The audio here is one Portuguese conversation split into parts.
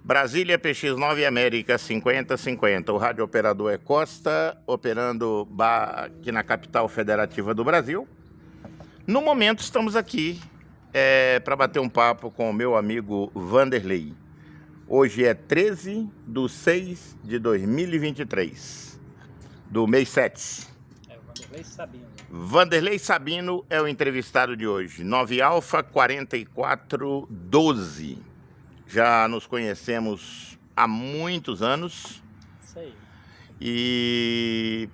Brasília, PX9 América 5050. O rádio operador é Costa, operando aqui na capital federativa do Brasil. No momento estamos aqui para bater um papo com o meu amigo Vanderlei. Hoje é 13/6/2023, do mês 7. É o Vanderlei Sabino. Vanderlei Sabino é o entrevistado de hoje. 9 Alfa 4412. Já nos conhecemos há muitos anos. Isso aí. E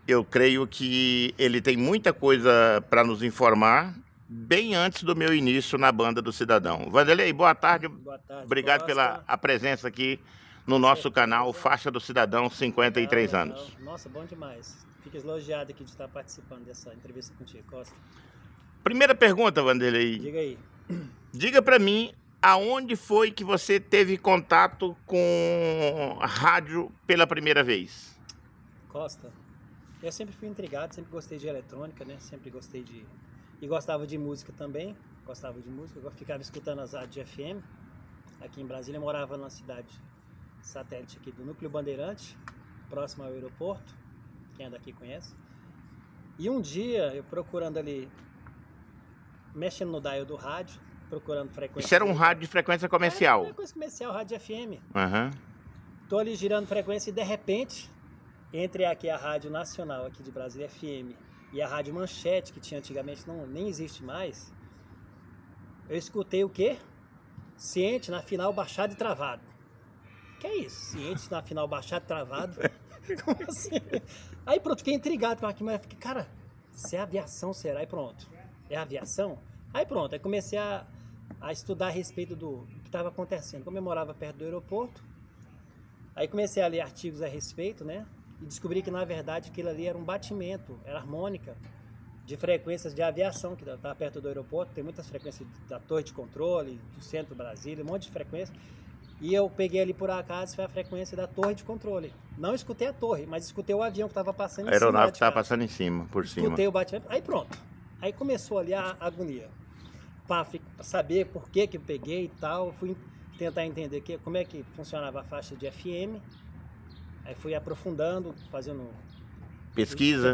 eu creio que ele tem muita coisa para nos informar, bem antes do meu início na Banda do Cidadão. Vanderlei, boa tarde. Boa tarde. Obrigado Costa. pela a presença aqui no nosso canal Faixa do Cidadão, 53 Legal. anos. Nossa, bom demais. Fico elogiado aqui de estar participando dessa entrevista contigo, Costa. Primeira pergunta, Vanderlei. Diga aí. Diga para mim, aonde foi que você teve contato com a rádio pela primeira vez? Costa, eu sempre fui intrigado, sempre gostei de eletrônica, né? Sempre gostei de... E gostava de música também. Gostava de música. Eu ficava escutando as rádios FM. Aqui em Brasília, eu morava numa cidade satélite aqui do Núcleo Bandeirante, próximo ao aeroporto. Quem é daqui conhece. E um dia, eu procurando ali, mexendo no dial do rádio, procurando frequência. Isso era um rádio de frequência comercial? Frequência comercial, rádio FM. Uhum. Tô ali girando frequência e de repente, entre aqui a Rádio Nacional aqui de Brasília FM e a Rádio Manchete, que tinha antigamente, nem existe mais, eu escutei o quê? Ciente na final baixado e travado. Que é isso? Ciente na final baixado e travado? Como assim? Aí pronto, fiquei intrigado com aquilo, mas fiquei, cara, se é aviação será? Aí pronto, é aviação? Aí pronto, aí comecei a estudar a respeito do que estava acontecendo. Como eu morava perto do aeroporto, aí comecei a ler artigos a respeito, né? E descobri que na verdade aquilo ali era um batimento, era harmônica de frequências de aviação, que está perto do aeroporto. Tem muitas frequências da torre de controle, do centro Brasília, um monte de frequência. E eu peguei ali por acaso, foi a frequência da torre de controle. Não escutei a torre, mas escutei o avião que estava passando em cima. A aeronave que estava passando em cima, por cima. Escutei o batimento, aí pronto. Aí começou ali a agonia. Para saber por que eu peguei e tal, fui tentar entender como é que funcionava a faixa de FM. Aí fui aprofundando, fazendo pesquisa.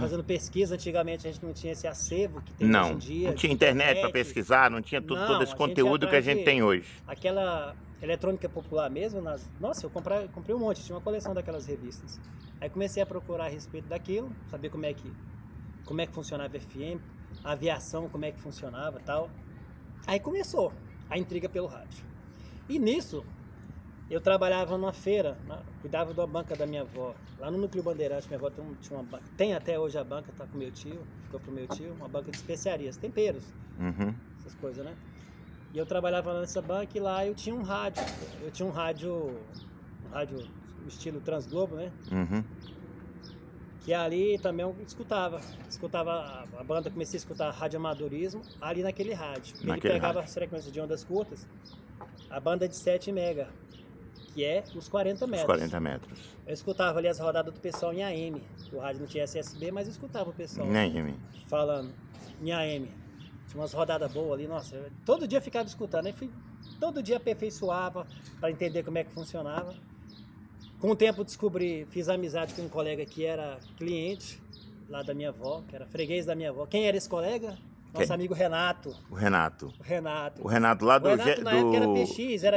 Antigamente a gente não tinha esse acervo que tem hoje em dia. Não tinha internet para pesquisar, não tinha todo esse conteúdo que a gente tem hoje. Aquela eletrônica popular mesmo, nossa, eu comprei um monte, tinha uma coleção daquelas revistas. Aí comecei a procurar a respeito daquilo, saber como é que funcionava a FM, a aviação, como é que funcionava e tal. Aí começou a intriga pelo rádio. E nisso, eu trabalhava numa feira, cuidava da banca da minha avó, lá no Núcleo Bandeirante. Minha avó tinha uma banca, tem até hoje a banca, tá com meu tio, ficou pro meu tio, uma banca de especiarias, temperos, essas coisas, né? E eu trabalhava lá nessa banca e lá eu tinha um rádio. Eu tinha um rádio estilo Transglobo, né? Que ali também eu escutava a banda, comecei a escutar rádio amadorismo ali naquele rádio. Ele pegava as frequências de ondas curtas, a banda de 7 mega, que é os 40 metros. Os 40 metros. Eu escutava ali as rodadas do pessoal em AM. O rádio não tinha SSB, mas eu escutava o pessoal em AM falando em AM. Tinha umas rodadas boas ali, nossa, todo dia eu ficava escutando. Aí todo dia aperfeiçoava para entender como é que funcionava. Com o tempo fiz amizade com um colega que era cliente lá da minha avó, que era freguês da minha avó. Quem era esse colega? Nosso amigo Renato. O Renato lá do... Na época era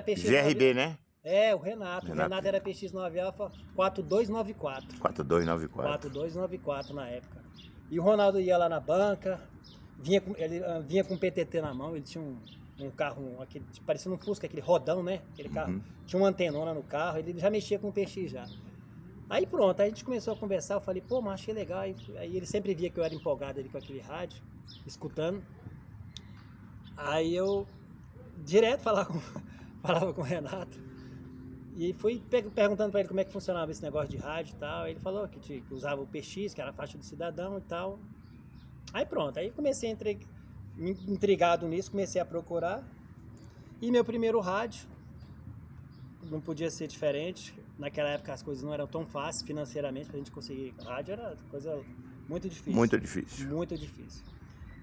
PX. GRB, né? É, o Renato. O Renato era PX9 Alfa 4294. 4294 na época. E o Ronaldo ia lá na banca, ele vinha com um PTT na mão, ele tinha um carro, aquele, parecendo um Fusca, aquele rodão, né? Aquele carro. Tinha uma antenona no carro, ele já mexia com o PX já. Aí pronto, aí a gente começou a conversar, eu falei, pô, mas achei legal. Aí ele sempre via que eu era empolgado ali com aquele rádio, escutando. Aí eu direto falava com o Renato. E fui perguntando para ele como é que funcionava esse negócio de rádio e tal. Aí ele falou que usava o PX, que era a faixa do cidadão e tal. Aí pronto, aí comecei intrigado nisso, comecei a procurar. E meu primeiro rádio, não podia ser diferente. Naquela época as coisas não eram tão fáceis financeiramente pra gente conseguir rádio, era coisa muito difícil. Muito difícil. Muito difícil.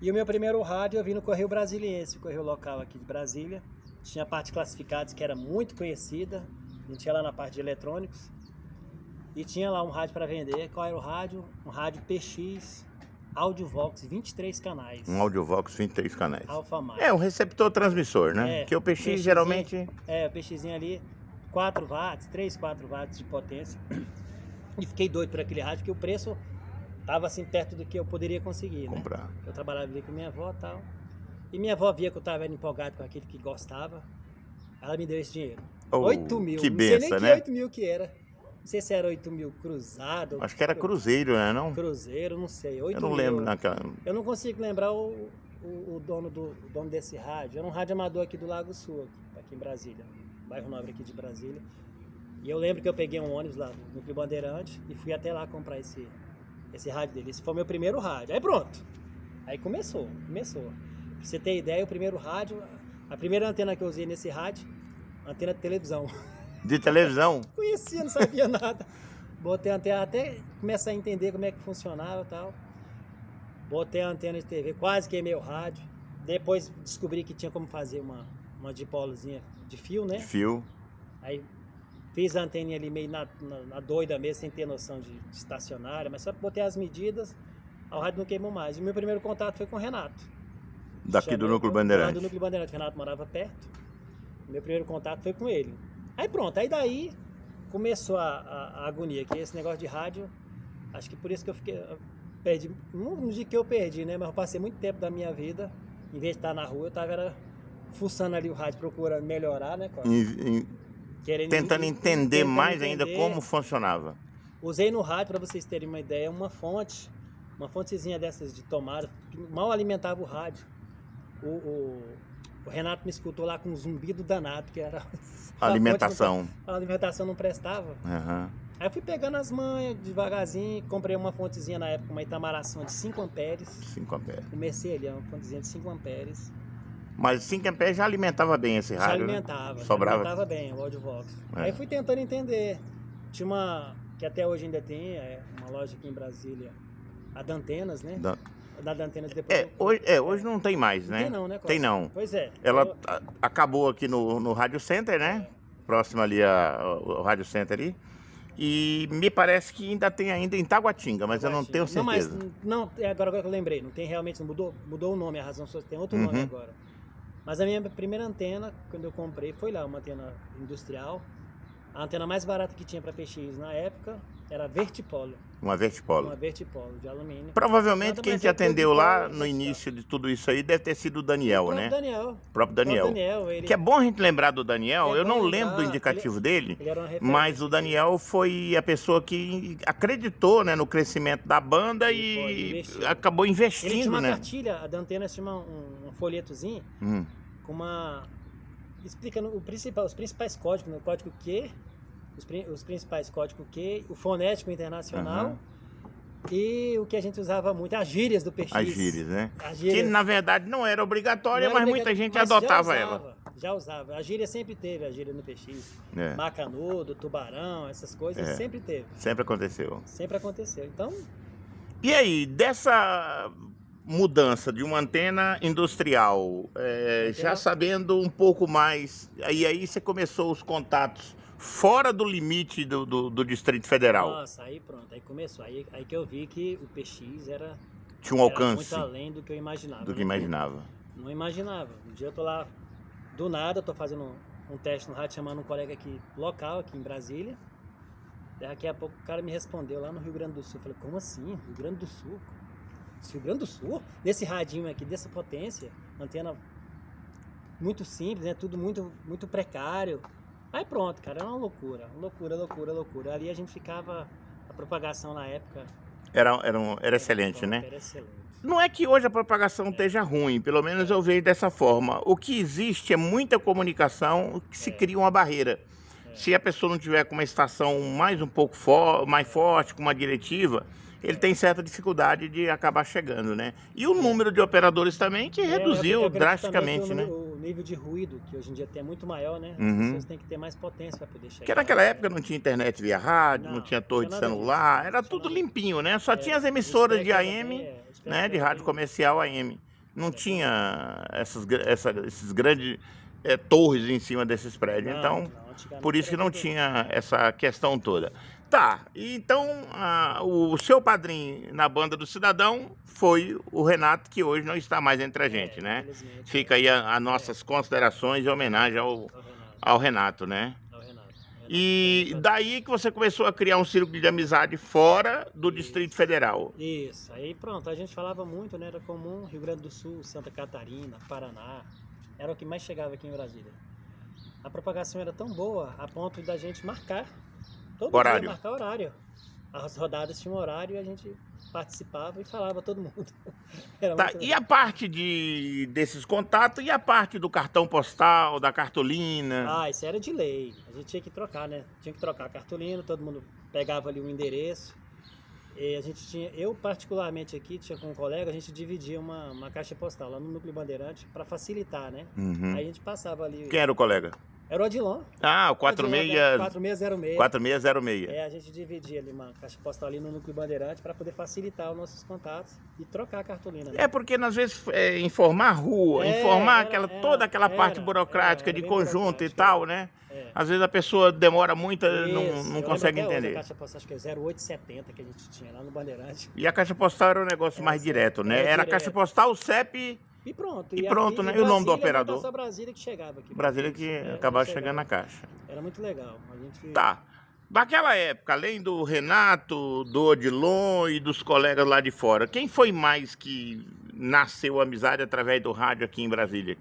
E o meu primeiro rádio eu vi no Correio Brasiliense, o correio local aqui de Brasília. tinha a parte de classificados que era muito conhecida, a gente ia lá na parte de eletrônicos e tinha lá um rádio para vender. Qual era o rádio? Um rádio PX Audiovox, 23 canais. Um Audiovox 23 canais. Alfa Mais. É, um receptor transmissor, né? Que o PX PXzinho, geralmente... o PXzinho ali, 4 watts, 3, 4 watts de potência. E fiquei doido por aquele rádio, porque o preço tava assim perto do que eu poderia conseguir, né? comprar. Eu trabalhava ali com minha avó e tal. E minha avó via que eu tava empolgado com aquele que gostava. Ela me deu esse dinheiro. Oh, 8 mil. que não sei nem benção, que né? 8 mil que era. Não sei se era 8 mil cruzado. Acho que era cruzeiro, né? Não? Cruzeiro, não sei. 8 Eu não mil. lembro naquela... Eu não consigo lembrar o dono desse rádio. Era um rádio amador aqui do Lago Sul, aqui em Brasília. Bairro Nobre aqui de Brasília. E eu lembro que eu peguei um ônibus lá no Clube Bandeirante e fui até lá comprar esse rádio dele. Esse foi o meu primeiro rádio. Aí pronto. Aí começou. Pra você ter ideia, o primeiro rádio, a primeira antena que eu usei nesse rádio, antena de televisão. De televisão? Conhecia, não sabia nada. Botei a antena até começar a entender como é que funcionava e tal. Botei a antena de TV, quase queimei o rádio. Depois descobri que tinha como fazer uma dipolozinha de fio, né? De fio. Aí fiz a anteninha ali meio na doida mesmo, sem ter noção de estacionária, mas só botei as medidas, o rádio não queimou mais. E o meu primeiro contato foi com o Renato. Daqui do Núcleo Lá Bandeirante. do Núcleo Bandeirante, o Renato morava perto. Meu primeiro contato foi com ele. Aí pronto, aí daí começou a agonia, que esse negócio de rádio, acho que por isso que eu perdi, não digo que eu perdi, né, mas eu passei muito tempo da minha vida, em vez de estar na rua, eu tava fuçando ali o rádio, procurando melhorar, né, Costa? Tentando entender mais ainda como funcionava. Usei no rádio, para vocês terem uma ideia, uma fontezinha dessas de tomada, que mal alimentava o rádio. O Renato me escutou lá com um zumbido danado, que era... A alimentação. A alimentação não prestava. Uhum. Aí eu fui pegando as manhas, devagarzinho, comprei uma fontezinha na época, uma Itamaração de 5 amperes. 5 amperes. Comecei ali, uma fontezinha de 5 amperes. Mas 5 amperes já alimentava bem esse rádio, Já Sobrava. alimentava bem o Audiovox. É. Aí fui tentando entender. Tinha uma, que até hoje ainda tem, uma loja aqui em Brasília, a Dantenas, né? Da Dantenas depois. Hoje não tem mais, né? Tem não, né, Costa? Tem não. Pois é. Ela acabou aqui no Rádio Center, né? Próximo ali ao Rádio Center ali. E me parece que ainda tem ainda em Taguatinga, mas eu não tenho certeza. Agora que eu lembrei, não tem realmente, mudou o nome, a razão só tem outro nome agora. Mas a minha primeira antena, quando eu comprei, foi lá, uma antena industrial. A antena mais barata que tinha para PX na época era a Vertipolo. Uma Vertipolo. Uma Vertipolo de alumínio. Provavelmente quem te atendeu lá no Vertipolo, início de tudo isso aí deve ter sido o Daniel, né? Daniel. O próprio Daniel. Ele... Que é bom a gente lembrar do Daniel. É eu não bom lembro do lembrar, indicativo dele, ele era uma referência. mas o Daniel foi a pessoa que acreditou, né, no crescimento da banda e acabou investindo, ele tinha uma né? cartilha, a Dantena tinha um folhetozinho com uma... explicando os principais códigos, o código Q, os principais códigos Q, o fonético internacional e o que a gente usava muito, as gírias do PX. As gírias, né? As gírias. Que na verdade não era obrigatória, Não era mas muita gente mas adotava ela. Já usava. A gíria sempre teve, a gíria no PX. É. Macanudo, tubarão, essas coisas sempre teve. Sempre aconteceu. Sempre aconteceu. Então... E aí, dessa mudança de uma antena industrial, já sabendo um pouco mais, aí você começou os contatos fora do limite do Distrito Federal. Nossa, aí pronto, aí começou. Aí que eu vi que o PX tinha um alcance muito além do que eu imaginava. Do que imaginava. Não imaginava. Um dia eu tô lá, do nada, tô fazendo um teste no rádio, chamando um colega aqui, local, aqui em Brasília. Daqui a pouco o cara me respondeu lá no Rio Grande do Sul. Eu falei, como assim? Rio Grande do Sul? Rio Grande do Sul? Nesse radinho aqui, dessa potência, antena muito simples, né? Tudo muito, muito precário. Aí pronto, cara, era uma loucura. Ali a gente ficava, a propagação na época... Era excelente, né? Era excelente. Não é que hoje a propagação esteja ruim, pelo menos eu vejo dessa forma. O que existe é muita comunicação que se cria uma barreira. Se a pessoa não tiver com uma estação mais um pouco mais forte, com uma diretiva, ele tem certa dificuldade de acabar chegando, né? E o número de operadores também que reduziu drasticamente, né? O nível de ruído, que hoje em dia é muito maior, né? As pessoas têm que ter mais potência para poder chegar. Porque naquela época não tinha internet via rádio, não tinha torre de celular, era tudo limpinho, né? Só tinha as emissoras de AM, né? De rádio comercial AM. Não tinha esses grandes torres em cima desses prédios. Não, Então, não, antigamente por isso que era não tudo- tinha essa questão toda. Tá, então o seu padrinho na banda do Cidadão foi o Renato, que hoje não está mais entre a gente, né? infelizmente, Fica aí as nossas considerações e homenagem ao Renato, né? Ao Renato. E daí que você começou a criar um círculo de amizade fora do Distrito Federal. Isso, aí pronto, a gente falava muito, né? Era comum Rio Grande do Sul, Santa Catarina, Paraná, era o que mais chegava aqui em Brasília. A propagação era tão boa a ponto da gente marcar, todo Horário. dia marcar horário. As rodadas tinham horário e a gente participava e falava todo mundo. Era Tá, muito e legal. a parte desses contatos, e a parte do cartão postal, da cartolina? Ah, isso era de lei. A gente tinha que trocar, né? Tinha que trocar a cartolina, todo mundo pegava ali um endereço. E a gente tinha, eu particularmente aqui, tinha com um colega, a gente dividia uma caixa postal lá no Núcleo Bandeirante para facilitar, né? Uhum. Aí a gente passava ali. Quem era o colega? Era o Odilon. Ah, o Odilon, 4606. 4606. A gente dividia ali uma caixa postal ali no Núcleo Bandeirante para poder facilitar os nossos contatos e trocar a cartolina, né? É porque às vezes informar a rua, informar toda aquela parte burocrática de bem conjunto e burocrático, tal, né? É. Às vezes a pessoa demora muito, Isso, não eu consegue lembro até hoje, entender. a caixa postal, acho que é 0870 que a gente tinha lá no Bandeirante. E a caixa postal era um negócio mais direto, né? Era a direto. caixa postal, o CEP, E pronto. E pronto, né? E o nome do operador? Era só Brasília que chegava aqui. Brasília que acabava chegando na caixa. Era muito legal. A gente... Tá. Naquela época, além do Renato, do Odilon e dos colegas lá de fora, quem foi mais que nasceu amizade através do rádio aqui em Brasília?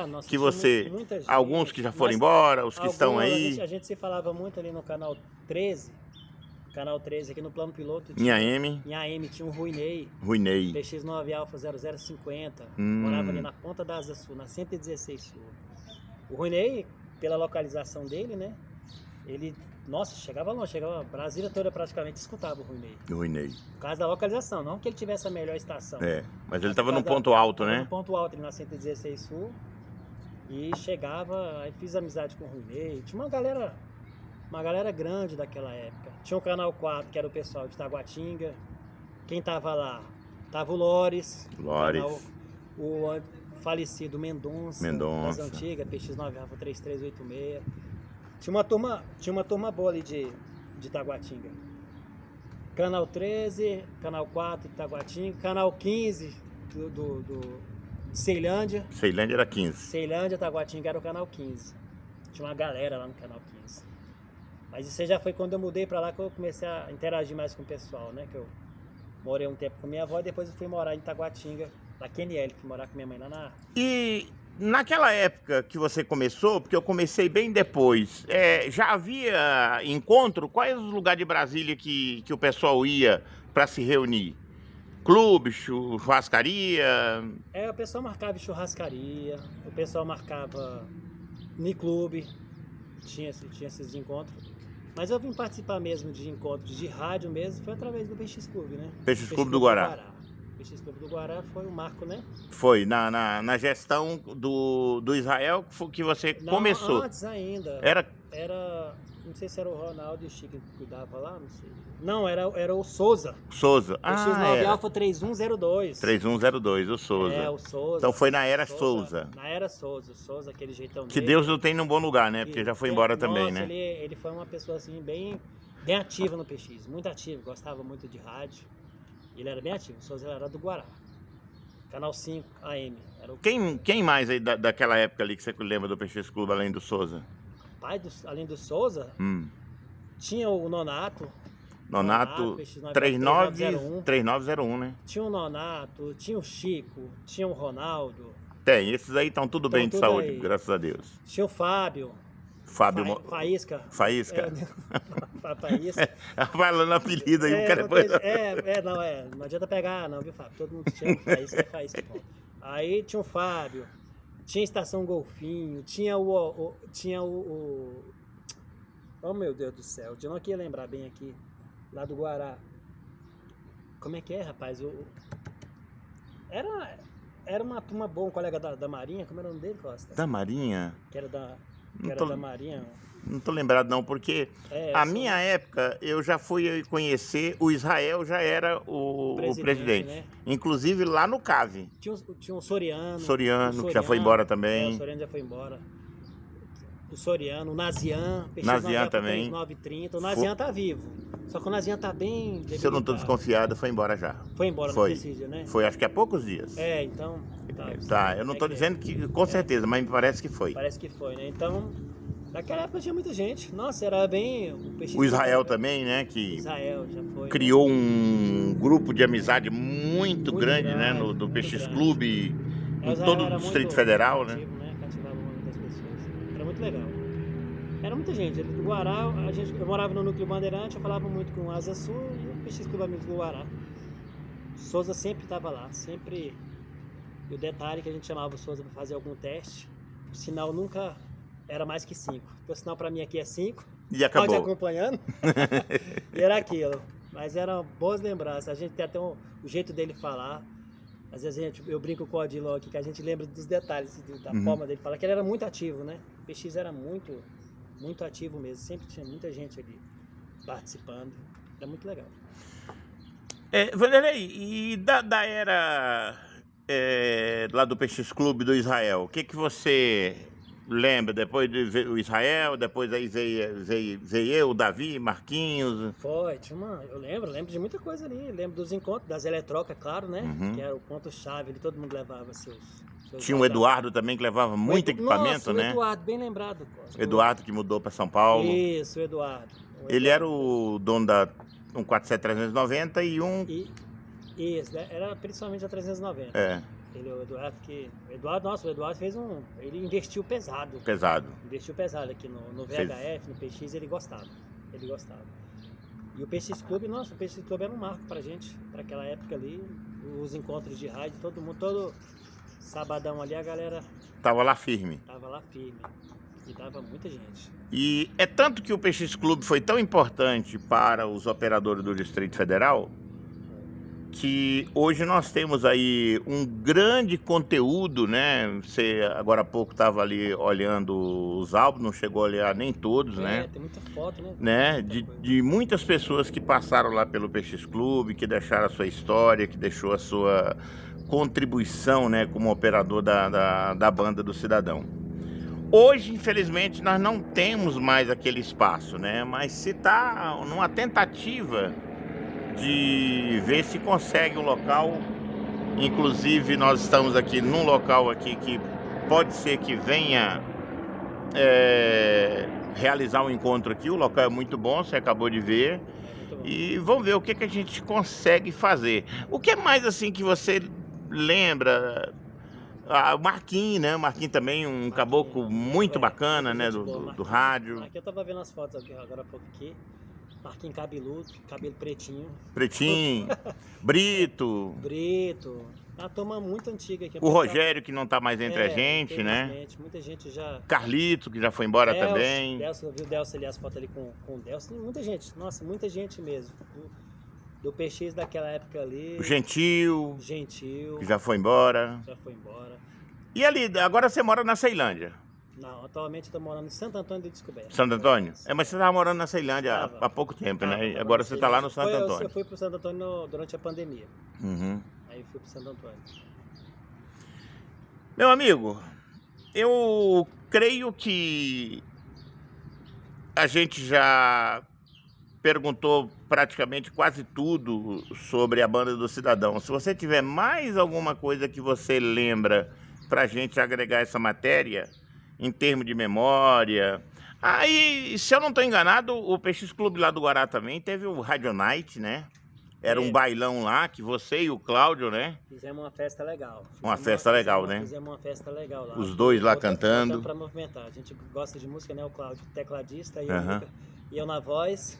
Nossa, Que tinha você, muita gente, alguns que já foram mas embora, os que estão alguns, aí, A gente se falava muito ali no canal 13. Canal 13 aqui no Plano Piloto. em AM, Em AM tinha um Ruinei. Ruinei. PX9 Alfa 0050. Hum. Morava ali na ponta da Asa Sul, na 116 Sul. O Ruinei, pela localização dele, né? Ele, nossa, chegava longe, chegava, Brasília toda praticamente escutava o Ruinei. Ruinei. Por causa da localização, não que ele tivesse a melhor estação. É, mas ele estava Por num causa ponto alto, tava né? No ponto alto, ali na 116 Sul. E chegava, aí fiz amizade com o Ruinei. Tinha uma galera grande daquela época. Tinha o Canal 4, que era o pessoal de Taguatinga. Quem tava lá? Tava o Lores. O falecido Mendonça. Das antigas, PX9 Rafa 3386. Tinha uma turma boa ali de Taguatinga. Canal 13, Canal 4 de Taguatinga, Canal 15 de Ceilândia. Ceilândia era 15. Ceilândia, Taguatinga era o Canal 15. Tinha uma galera lá no Canal 15. Mas isso aí já foi quando eu mudei pra lá que eu comecei a interagir mais com o pessoal, né? Que eu morei um tempo com minha avó e depois eu fui morar em Taguatinga, na QNL, fui morar com minha mãe lá na... E naquela época que você começou, porque eu comecei bem depois, já havia encontro? Quais os lugares de Brasília que o pessoal ia para se reunir? Clube, churrascaria? O pessoal marcava em churrascaria, o pessoal marcava em clube, tinha esses encontros. Mas eu vim participar mesmo de encontros de rádio mesmo, foi através do PX Clube, né? PX Clube do Guará. O PX Clube do Guará foi o marco, né? Foi, na gestão do Israel que você começou. Antes ainda. Era, não sei se era o Ronaldo e o Chico que cuidava lá, não sei. Não, era o Souza. Souza. PX9 Alfa 3102. 3102, o Souza. O Souza. Então foi na era Souza. Na era Souza. O Souza, aquele jeitão Que dele. Deus o tem num bom lugar, né? Porque já foi embora também, né? Ele foi uma pessoa assim, bem ativa no PX. Muito ativo, gostava muito de rádio. Ele era bem ativo. O Souza era do Guará. Canal 5, AM. Quem mais aí daquela época ali que você lembra do PX Clube, além do Souza? Além do Souza, tinha o Nonato. Nonato 3901, né? Tinha o Nonato, tinha o Chico, tinha o Ronaldo. Tem, esses aí estão tudo bem de saúde, graças a Deus. Tinha o Fábio. Faísca. Faísca. Faísca. Falando apelido aí, o cara depois. Não adianta pegar, não, viu, Fábio? Todo mundo chama Faísca, Faísca. Aí tinha o Fábio, tinha a Estação Golfinho, tinha o. Oh, meu Deus do céu, eu não queria lembrar bem aqui. Lá do Guará. Como é que é, rapaz? Era uma turma boa, um colega da Marinha. Como era o nome dele, Costa? Da Marinha? Que era da Marinha. Não tô lembrado não, porque a minha época eu já fui conhecer, o Israel já era o presidente. Né? Inclusive lá no CAV. Tinha um Soriano. Soriano, que já foi embora também. O Soriano já foi embora. O Soriano, o Nazian. Nazian também. 930. O Nazian tá vivo. Só que o Nazian tá bem debilitado. Se eu não tô desconfiado, foi embora já. Foi embora no presídio, né? Foi, acho que há poucos dias. Então... Tá, eu não tô dizendo que com certeza, mas me parece que foi. Parece que foi, né? Então, naquela época tinha muita gente. Nossa, era bem... O Israel também, né? Que Israel já foi. Criou um grupo de amizade muito grande, né? Do PX Clube, em todo o Distrito Federal, né? Cativava muitas pessoas. Era muito legal. Era muita gente. Do Guará, eu morava no Núcleo Bandeirante, eu falava muito com o Asa Sul e o PX Clube Amigos do Guará. Souza sempre estava lá, sempre... E o detalhe que a gente chamava o Souza para fazer algum teste, o sinal nunca era mais que 5. O sinal para mim aqui é 5. E acabou. Pode acompanhando. E era aquilo. Mas eram boas lembranças. A gente tem até o jeito dele falar. Às vezes eu brinco com o Odilon aqui, que a gente lembra dos detalhes, da forma dele falar, que ele era muito ativo, né? O PX era muito, muito ativo mesmo. Sempre tinha muita gente ali participando. Era muito legal. Vanderlei, e da era... lá do PX Clube do Israel, o que você lembra? Depois do Israel, depois aí veio eu, o Davi, Marquinhos. Foi, eu lembro de muita coisa ali. Lembro dos encontros, das eletrocas, claro, né? Que era o ponto-chave ali, todo mundo levava seus Tinha o Eduardo também, que levava muito equipamento, né? O Eduardo, bem lembrado. Costa. Eduardo, que mudou para São Paulo. Isso, o Eduardo. Ele era o dono da 147-390 e um... Isso, era principalmente a 390. O Eduardo fez ele investiu pesado. Investiu pesado aqui no VHF, no PX, ele gostava. E o PX Clube, o PX Clube era um marco pra gente, pra aquela época ali, os encontros de rádio, todo sabadão ali a galera... Tava lá firme. E dava muita gente. E é tanto que o PX Clube foi tão importante para os operadores do Distrito Federal, que hoje nós temos aí um grande conteúdo, né? Você agora há pouco estava ali olhando os álbuns, não chegou a olhar nem todos, né? Tem muita foto, né? De muitas pessoas que passaram lá pelo PX Clube, que deixaram a sua história, que deixou a sua contribuição, né, como operador da banda do Cidadão. Hoje, infelizmente, nós não temos mais aquele espaço, né? Mas se está numa tentativa de ver se consegue um local, inclusive nós estamos aqui num local aqui que pode ser que venha realizar um encontro aqui. O local é muito bom, você acabou de ver, e vamos ver o que a gente consegue fazer. O que é mais assim que você lembra? O Marquinhos, né? O Marquinhos também, um caboclo muito bacana, né? Do rádio. Aqui eu tava vendo as fotos agora há pouco aqui. Marquinhos cabeludo, cabelo pretinho. Brito. Uma turma muito antiga aqui. O Rogério, que não tá mais entre a gente, né? Muita gente já... Carlito, que já foi embora também. Eu vi o Delcio ali, as fotos ali com o Delcio. Muita gente, nossa, muita gente mesmo. Do PX daquela época ali. O Gentil. Que já foi embora. E ali, agora você mora na Ceilândia? Não, atualmente eu tô morando em Santo Antônio do Descoberto. Santo Antônio? Mas você estava morando na Ceilândia há pouco tempo, né? E agora você está lá no Santo Antônio. Eu fui pro Santo Antônio durante a pandemia. Aí fui pro Santo Antônio. Meu amigo, eu creio que a gente já perguntou praticamente quase tudo sobre a banda do Cidadão. Se você tiver mais alguma coisa que você lembra pra gente agregar essa matéria, em termos de memória. Aí, se eu não estou enganado, o PX Clube lá do Guará também teve o Radio Night, né? Era um bailão lá, que você e o Cláudio, né? Fizemos uma festa legal. Fizemos uma festa legal lá. Os dois lá cantando. Para movimentar. A gente gosta de música, né? O Cláudio, tecladista, e eu na voz.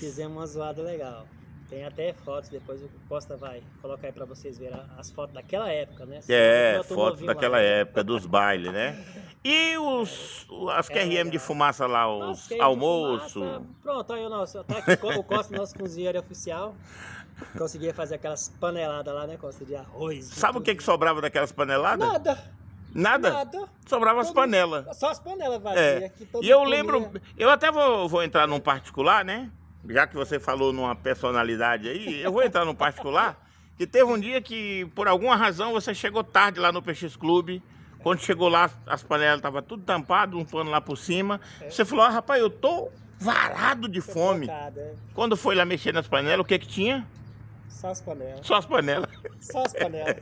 Fizemos uma zoada legal. Tem até fotos, depois o Costa vai colocar aí para vocês verem as fotos daquela época, né? Fotos daquela época, dos bailes, né? E as QRM de fumaça lá, os almoços. Pronto, aí tá aqui o Costa, nosso cozinheiro oficial. Conseguia fazer aquelas paneladas lá, né, Costa, de arroz. Sabe o que sobrava daquelas paneladas? Nada. Nada? Nada. Sobrava as panelas. Só as panelas vazias. Que todo E eu mundo lembro, comia. eu até vou entrar num particular, né? Já que você falou numa personalidade aí, eu vou entrar num particular, que teve um dia que, por alguma razão, você chegou tarde lá no PX Clube. Quando chegou lá, as panelas estavam tudo tampadas, um pano lá por cima. Você falou, rapaz, eu tô varado de fome. Focado, Quando foi lá mexer nas panelas, o que que tinha? Só as panelas. Só as panelas. Só as panelas.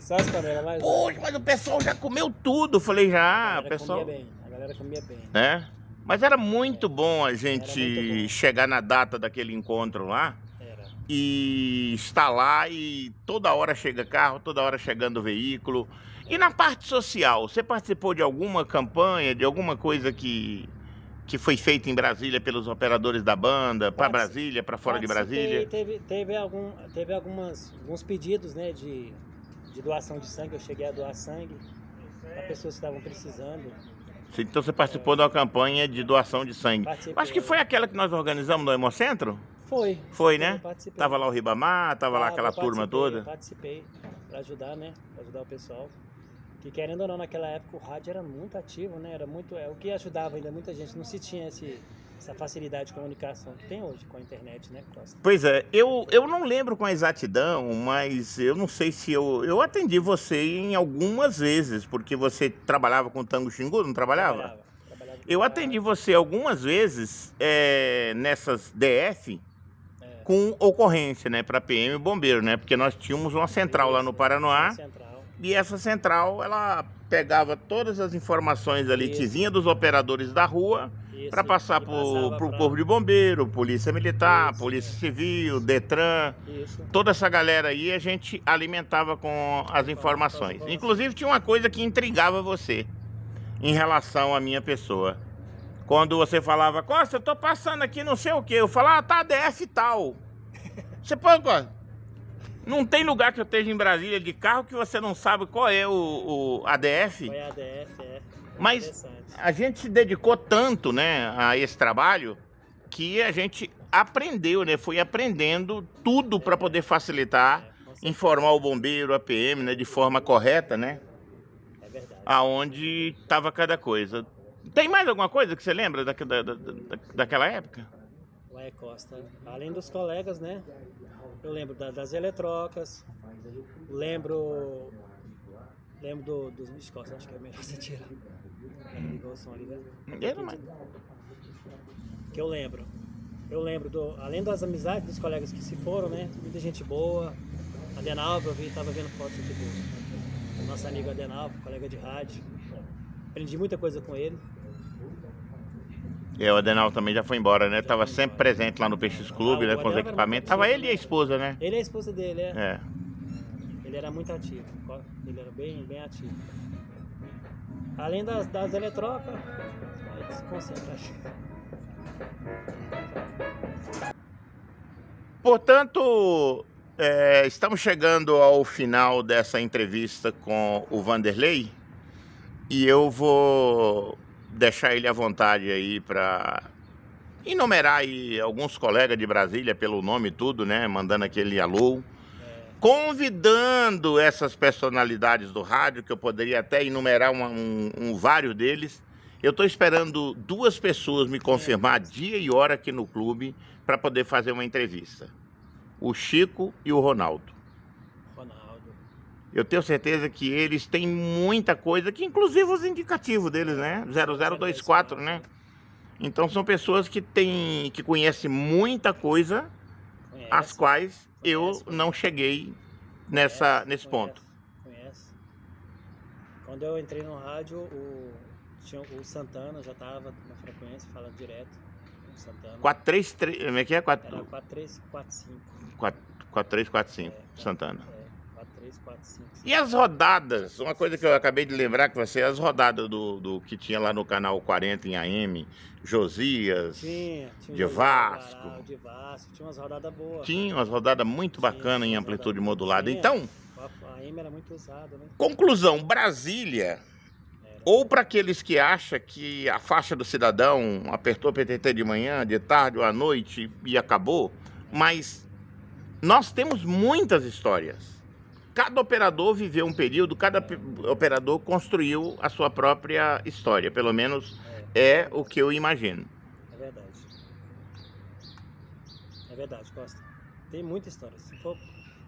Só as panelas, mas... Poxa, mas o pessoal já comeu tudo. Eu falei, já, a o galera pessoal... comia bem. A galera comia bem. É? Mas era muito bom a Era gente muito bom. chegar na data daquele encontro lá Era. e estar lá e toda hora chega carro, toda hora chegando veículo. E na parte social, você participou de alguma campanha, de alguma coisa que foi feita em Brasília pelos operadores da banda, para Brasília, para fora de Brasília? Teve alguns pedidos, né, de doação de sangue. Eu cheguei a doar sangue para pessoas que estavam precisando. Então você participou de uma campanha de doação de sangue. Participei. Acho que foi aquela que nós organizamos no Hemocentro? Foi, né? eu participei. Tava lá o Ribamar, tava lá aquela turma toda. Eu participei para ajudar, né? Para ajudar o pessoal. Que querendo ou não, naquela época o rádio era muito ativo, né? Era muito, o que ajudava ainda muita gente. Não se tinha essa facilidade de comunicação que tem hoje com a internet, né, Costa? Pois é, eu não lembro com exatidão, mas eu não sei se eu atendi você em algumas vezes, porque você trabalhava com Tango Xingu, não trabalhava? Trabalhava Eu atendi você algumas vezes nessas DF com ocorrência, né, para PM e bombeiro, né? Porque nós tínhamos uma central lá no Paranoá. E essa central, ela pegava todas as informações ali que vinha dos operadores da rua para passar para o Corpo de Bombeiro, Polícia Militar, Polícia Civil, Detran. Toda essa galera aí a gente alimentava com as informações. Inclusive tinha uma coisa que intrigava você em relação à minha pessoa. Quando você falava, Costa, eu tô passando aqui não sei o que, eu falava, tá DF e tal. Você pode, Costa? Não tem lugar que eu esteja em Brasília de carro que você não sabe qual é o ADF. Foi a ADF, Mas a gente se dedicou tanto, né, a esse trabalho que a gente aprendeu, né? Foi aprendendo tudo para poder facilitar, informar o bombeiro, a PM, né, de forma correta, né? É verdade. Aonde estava cada coisa. Tem mais alguma coisa que você lembra daquela época? Ué, Costa, além dos colegas, né? Eu lembro das eletrocas, lembro dos... Ixi, Costa, acho que é melhor você tirar. Ligou o som ali, né? Que eu lembro, além das amizades dos colegas que se foram, né? Muita gente boa. Adenalvo, tava vendo fotos aqui do nosso amigo Adenalvo, colega de rádio. Aprendi muita coisa com ele. O Adenal também já foi embora, né? Tava sempre presente lá no PX Clube, né? Com os equipamentos. Tava ele e a esposa, né? Ele e a esposa dele, Ele era muito ativo. Ele era bem ativo. Além das eletrocas, ele se concentra. Portanto, estamos chegando ao final dessa entrevista com o Vanderlei. E eu vou deixar ele à vontade aí para enumerar aí alguns colegas de Brasília pelo nome e tudo, né? Mandando aquele alô. Convidando essas personalidades do rádio, que eu poderia até enumerar vários deles. Eu estou esperando 2 pessoas me confirmar dia e hora aqui no clube para poder fazer uma entrevista. O Chico e o Ronaldo. Eu tenho certeza que eles têm muita coisa, que inclusive os indicativos deles, né? 0024, né? Então são pessoas que conhecem muita coisa, as quais eu não cheguei nesse ponto. Conhece. Quando eu entrei no rádio, o Santana já estava na frequência, falando direto. O Santana. 433, como é que é? Era 4345. 4345, Santana. 4345. E as rodadas, uma coisa que eu acabei de lembrar com você, as rodadas do que tinha lá no canal 40 em AM, Josias, de Vasco. Tinha umas rodadas boas. Tinha umas rodadas muito bacanas em amplitude modulada. Então, a AM era muito usada, né? Conclusão, Brasília, ou para aqueles que acham que a faixa do cidadão apertou o PTT de manhã, de tarde ou à noite e acabou, mas nós temos muitas histórias. cada operador viveu um período, cada operador construiu a sua própria história. Pelo menos é o que eu imagino. É verdade. É verdade, Costa. Tem muita história. Se for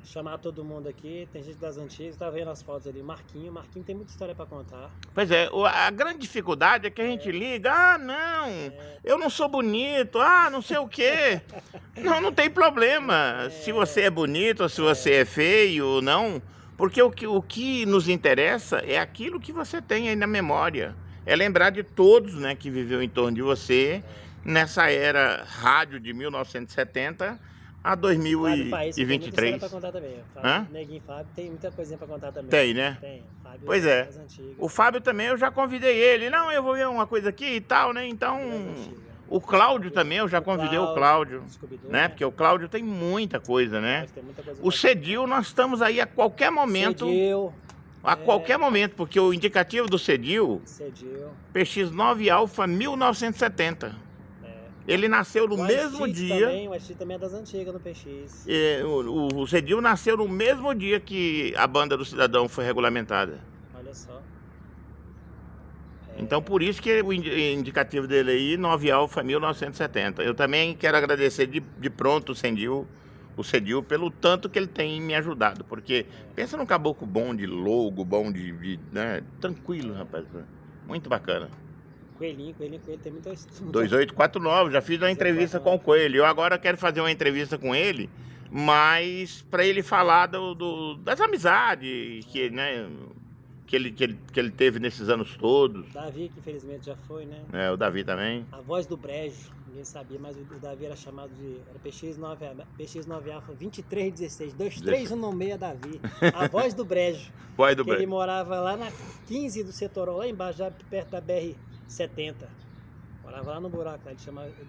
chamar todo mundo aqui, tem gente das antigas, tá vendo as fotos ali, Marquinho tem muita história para contar. Pois é, a grande dificuldade é que a gente liga, não, eu não sou bonito, não sei o quê. Não tem problema se você é bonito ou se você é feio ou não, porque o que nos interessa é aquilo que você tem aí na memória. É lembrar de todos, né, que viveu em torno de você nessa era rádio de 1970 a 2023. Tem muita história pra contar também. Neguinho Fábio tem muita coisinha pra contar também. Tem, né? Tem. Fábio pois é. O Fábio também, eu já convidei ele. Não, eu vou ver uma coisa aqui e tal, né? Então, o Cláudio também, eu já convidei o Cláudio. Né? Porque o Cláudio tem muita coisa, né? O Cedil, nós estamos aí a qualquer momento. A qualquer momento, porque o indicativo do Cedil, PX9 Alfa 1970. Ele nasceu no mesmo dia. O Astrid também é das antigas no PX. O Cedil nasceu no mesmo dia que a banda do Cidadão foi regulamentada. Olha só. Então por isso que o indicativo dele aí, 9 Alfa 1970. Eu também quero agradecer de pronto o Cedil pelo tanto que ele tem me ajudado. Porque pensa num caboclo bom de logo, bom né? Tranquilo, rapaz. Muito bacana. Coelho tem muita história. 2849, já fiz uma entrevista com o Coelho. Eu agora quero fazer uma entrevista com ele, mas para ele falar das amizades que ele teve nesses anos todos. Davi, que infelizmente já foi, né? O Davi também. A voz do Brejo, ninguém sabia, mas o Davi era chamado de PX9 Alfa 2316, 2316 Davi. A voz do Brejo. Ele morava lá na 15 do Setorão, lá embaixo, já perto da BR-70. Morava lá no buraco, ele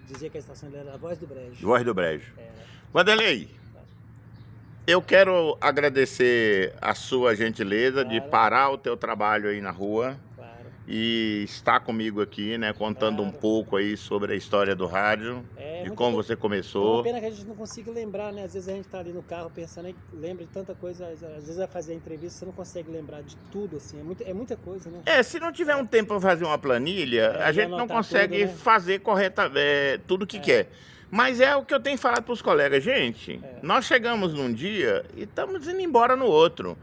dizia que a estação dele era a Voz do Brejo. Voz do Brejo. Wanderley, eu quero agradecer a sua gentileza de parar o teu trabalho aí na rua e estar comigo aqui, né, contando um pouco aí sobre a história do rádio, de como você começou. É uma pena que a gente não consiga lembrar, né? Às vezes a gente tá ali no carro pensando e lembra de tanta coisa, às vezes vai fazer a entrevista você não consegue lembrar de tudo, assim, é muita coisa, né? Se não tiver um tempo para fazer uma planilha, a gente não consegue tudo, né? Fazer corretamente tudo que quer. Mas é o que eu tenho falado para os colegas, gente, nós chegamos num dia e estamos indo embora no outro.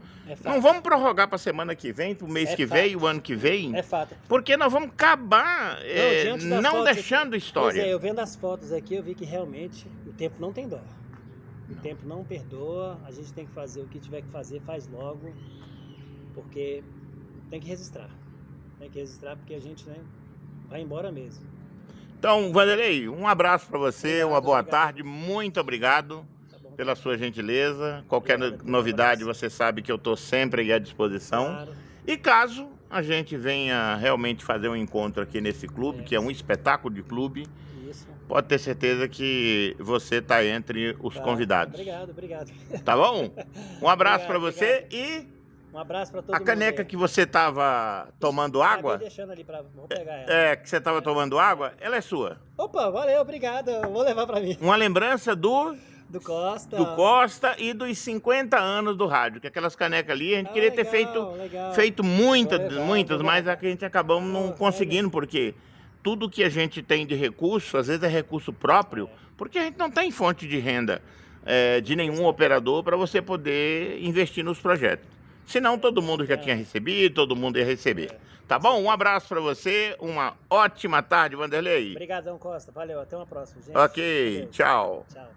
Não vamos prorrogar para a semana que vem, para o mês que vem, o ano que vem. É fato. Porque nós vamos acabar não deixando história. Pois eu vendo as fotos aqui, eu vi que realmente o tempo não tem dó. O tempo não perdoa, a gente tem que fazer o que tiver que fazer, faz logo, porque tem que registrar. Tem que registrar porque a gente vai embora mesmo. Então, Wanderley, um abraço para você, uma boa tarde, muito obrigado pela sua gentileza. Qualquer novidade, você sabe que eu estou sempre à disposição. E caso a gente venha realmente fazer um encontro aqui nesse clube, que é um espetáculo de clube, pode ter certeza que você está entre os convidados. Obrigado. Tá bom? Um abraço para você e... Um abraço para todo mundo. A caneca que você estava tomando água... deixando ali vou pegar ela. Que você estava tomando água, ela é sua. Opa, valeu, obrigado. Vou levar para mim. Uma lembrança do Costa e dos 50 anos do rádio. Que aquelas canecas ali, a gente queria ter feito muitas, mas a gente acabamos não conseguindo, porque tudo que a gente tem de recurso, às vezes é recurso próprio, porque a gente não tem fonte de renda de nenhum operador para você poder investir nos projetos. Senão todo mundo já tinha recebido, todo mundo ia receber. Tá bom? Um abraço para você, uma ótima tarde, Wanderley. Obrigadão, Costa. Valeu, até uma próxima, gente. Ok, tchau. Tchau.